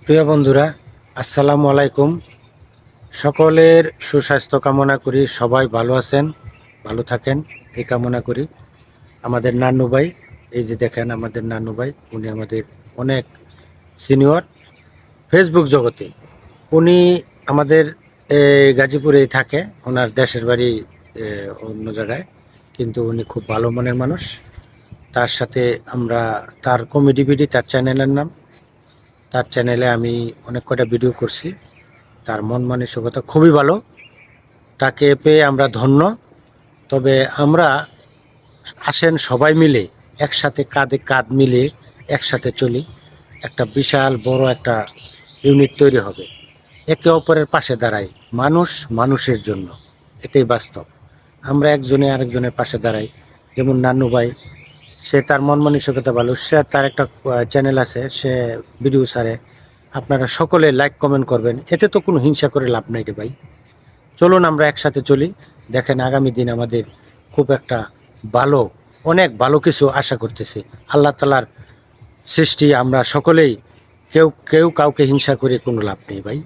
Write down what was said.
প্রিয় বন্ধুরা, আসসালামু আলাইকুম। সকলের সুস্বাস্থ্য কামনা করি, সবাই ভালো আছেন, ভালো থাকেন এই কামনা করি। আমাদের নান্নু ভাই, এই যে দেখেন আমাদের নান্নু ভাই, উনি আমাদের অনেক সিনিয়র ফেসবুক জগতে। উনি আমাদের গাজীপুরেই থাকে, ওনার দেশের বাড়ি অন্য জায়গায়, কিন্তু উনি খুব ভালো মনের মানুষ। তার সাথে আমরা তার কমেডি ভিডি, তার চ্যানেলের নাম, তার চ্যানেলে আমি অনেক কটা ভিডিও করছি। তার মন মানসিকতা খুবই ভালো, তাকে পেয়ে আমরা ধন্য। তবে আমরা আসেন সবাই মিলে একসাথে কাঁধে কাঁধ মিলে একসাথে চলি, একটা বিশাল বড় একটা ইউনিট তৈরি হবে। একে অপরের পাশে দাঁড়াই, মানুষ মানুষের জন্য, এটাই বাস্তব। আমরা একজনে আরেকজনের পাশে দাঁড়াই। যেমন নান্নু ভাই, সে তার মন মানসিকতা ভালো, সে তার একটা চ্যানেল আছে, সে ভিডিও ছাড়ে। আপনারা সকলে লাইক কমেন্ট করবেন, এতে তো কোনো হিংসা করে লাভ নাই রে ভাই। চলুন আমরা একসাথে চলি। দেখেন আগামী দিন আমাদের খুব একটা ভালো, অনেক ভালো কিছু আশা করতেছি। আল্লাহ তালার সৃষ্টি, আমরা সকলেই কেউ কেউ কাউকে হিংসা করে কোনো লাভ নেই ভাই।